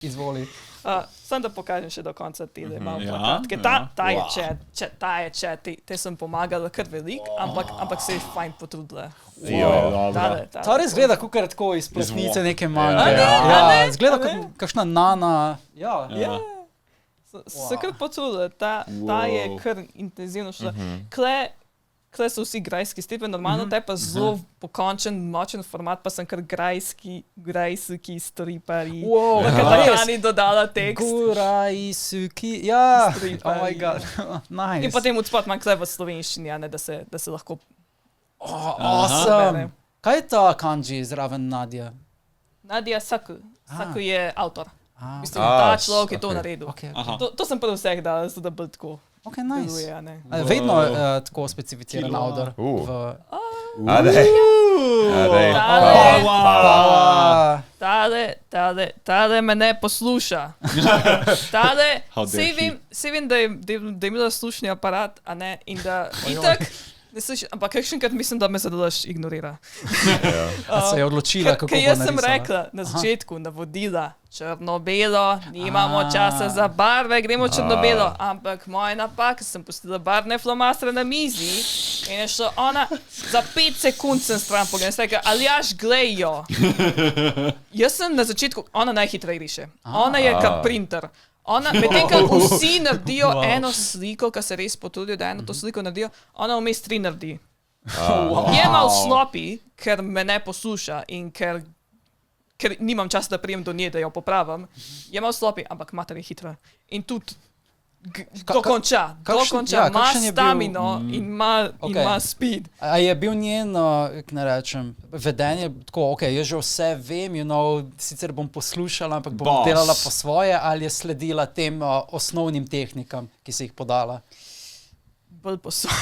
Izvoli. Sem da pokažem še do konca tile malo Ja, plakatke. ja. Ta je chat, te sem pomagala kar veliko, ampak se je fajn potrudila. Ta res gleda kakor tako iz platnice neke manga. Ja, zgleda kot kakšna nana. Ja. Se kar potrudila, ta je kar intenzivno šla. Kle so vsi grajski stripe, normalno te pa zelo pokončen, močen format, pa sem kar grajski stripari. Wow, Katarani dodala tekst. Grajski, ja. Stripari. Oh my god, nice. In potem odspod manj kle v slovenščini, da se lahko... Awesome. Kaj je ta kanji zraven Nadja? Nadja Saku. Saku je avtor. Mislim, ta človek je to naredil. To sem prv vseh dala, zato da bo tako. Ok, nice. Deluje, ne. Vedno tako specificiran avtor. Tale me ne posluša. Tale, sej vem, da je imela slušni aparat, a ne, in da itak, ne sliši, ampak kakšenkrat mislim, da me zadelaš ignorira. Se je odločila, kako bo narisala. Jaz sem narisala. rekla na začetku, navodila, črno-belo, nimamo časa za barve, gremo črno-belo, ampak moja napaka, sem pustila barvne flomastre na mizi in je šla ona, za 5 sekund sem stran pogledala, sem rekla, Aljaž, glej jo. Jaz sem na začetku, ona najhitreje riše, ona je kot printer. Medtem, ko vsi naredijo eno sliko, ki se res potrudijo, da eno to sliko naredijo, ona vmes 3 naredi. Je malo slopi, ker me ne posluša in ker nimam časa, da prijem do nje, da jo popravim. Je malo slopi, ampak mater je hitra. In tudi dokonča, ima stamino in ima speed. A je bil njen, kako ne rečem, vedenje tako, ok, jaz že vse vem, sicer bom poslušala, ampak bom delala po svoje, ali je sledila tem osnovnim tehnikam, ki si jih podala? Bolj po svoje.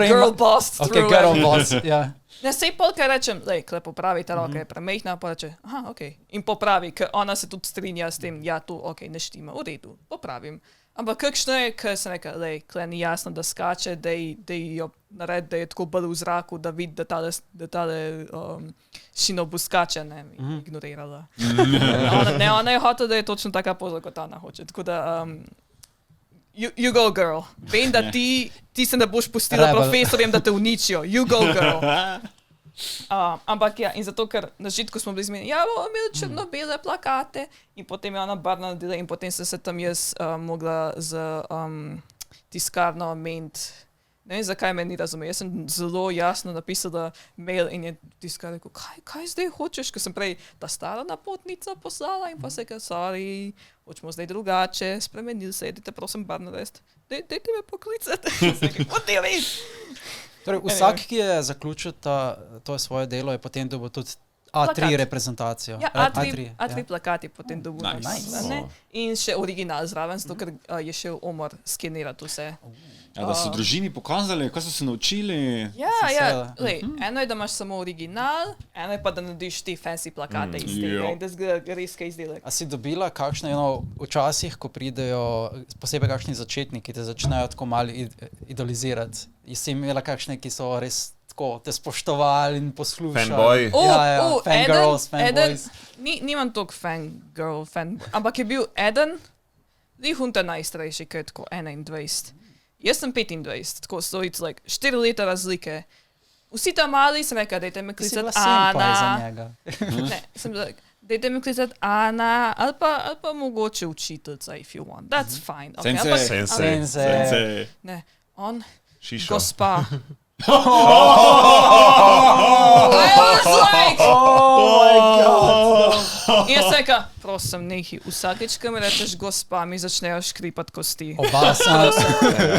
Girl boss through everything. Ok, girl boss, ja. Ne, sej pol, kaj rečem, kle popravi ta roka, je premehna, pa reče, aha, ok. In popravi, ker ona se tudi strinja s tem, ja, tu, ok, ne štima, v redu, popravim. Ampak kakšno je, ker sem rekel, kle ni jasno, da skače, da jo naredi, da je tako bolj v zraku, da vidi, da tale Shinobu skače, ne, ignorirala. Ona je hotela, da je točno taka poza, kot ona hoče, tako da... You go, girl. Vem, da ti se ne boš pustila profesorjem, da te uničijo. You go, girl. Ampak ja, in zato, ker na začetku smo bili zmeni, ja, bomo imeli črno-bele plakate in potem je ona barvna naredila in potem sem se tam jaz mogla z tiskarno meniti. Ne vem, zakaj me ni razumel. Jaz sem zelo jasno napisala mail in je tiskar rekel, kaj zdaj hočeš, ker sem prej ta stara napotnica poslala in pa se rekel, sorry, hočemo zdaj drugače, spremenili se, dajte prosim bar narediti, dajte me poklicati. What do you mean? Torej, vsak, ki je zaključil to svoje delo, je potem dobil tudi A3 reprezentacijo. Ja, A3 plakati potem dobil. Nice. In še original zraven, zato ker je šel Omar skenirati vse. Ja, da so družini pokazali, kaj so se naučili. Ja. Eno je, da imaš samo original, eno je pa, da narediš te fancy plakate iz tega in da zgleda res kaj izdelek. A si dobila kakšne, včasih, ko pridejo, posebej kakšni začetniki, te začnejo tako malo idolizirati. Si imela kakšne, ki so res tako te spoštovali in poslušali? Fanboy. Fangirls, fanboys. Nimam toliko fangirl, ampak je bil eden, hunta najstarejši, ki je tako 21. Jaz sem 25, tako so it's like 4 leta razlike. Vsi tam mali sem rekla, dajte me klicati Ana. Ne, sem rekla, dajte me klicati Ana, ali pa mogoče učiteljica, if you want. That's fine. Okay, Sensei. Ne, on, Šišo. gospa. I was like, in jaz rekla, prosim, nehi, vsakeč, ko mi rečeš gospa, mi začnejo škripati kosti. Oba sem.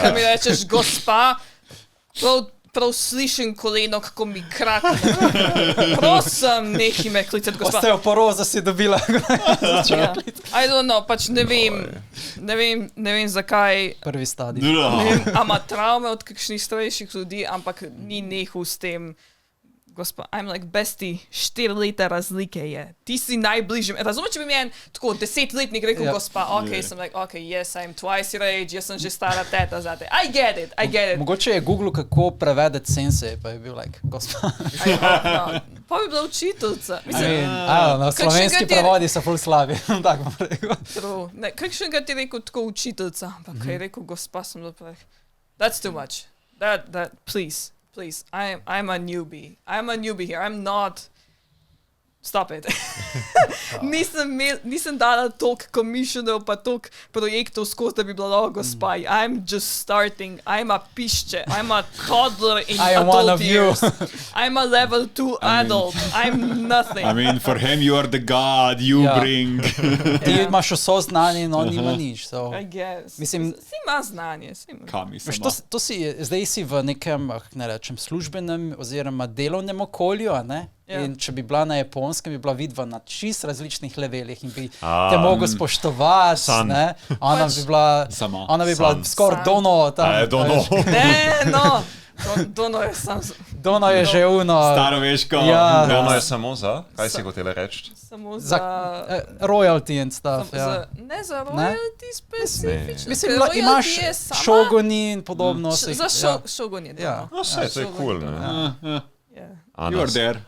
Ko mi rečeš gospa, prav slišim koleno, kako mi krakne. Prosim, nehi me klicati gospa. Osteoporoza si dobila. I don't know, pač ne vem zakaj. Prvi stadij. Ne vem, ama travme od kakšnih starejših ljudi, ampak ni nehal s tem gospa, I'm like bestie, 4 leta razlike je. Ti si najbližji. Razumeš, če bi meni tako 10-letnik rekel, gospa, sem like, yes, I'm twice your age, jaz sem že stara teta zate. I get it. Mogoče je Google kako prevedeti sensei, pa je bil like, gospa. Pa bi bila učiteljica. Slovenski prevodi so ful slabi. Tak bom rekel. Kakšnega ti rekel tako učiteljica? Ampak kaj je rekel gospa, sem bila that's too much. That please. I'm a newbie. Here. I'm not. Stop it. nisem dala toliko commissionov pa toliko projektov skozi, da bi bila gospa. I'm just starting. I'm a pišče. I'm a toddler in adult years. I'm a level 2 adult. I'm nothing. I mean, for him you are the god. You bring. Ti imaš vso znanje in on nima nič. So. I guess. Mislim, si ima znanje. Zdaj si v nekem, ne rečem, službenem oziroma delovnem okolju, ne? In če bi bila na Japonskem, bi bila vidva na čist različnih levelih in bi te mogel spoštovati, ne? Ona bi bila skoraj dono tam. Dono. Ne, no. Dono je sam. Dono je že uno. Staroveško. Dono je samo za, kaj si hotela reči? Samo za royalty and stuff. Ne za royalty specifično. Mislim, imaš šoguni in podobno. Za šoguni, da. Vse, to je cool, ne? You are there.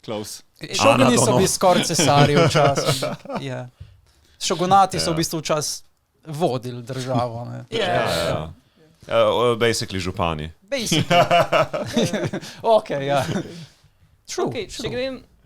Close. Šoguni so bili skoraj cesarji včasih. Šogunati so v bistvu včasih vodili državo. Basically župani. Basically. Okay, ja. True. Če grem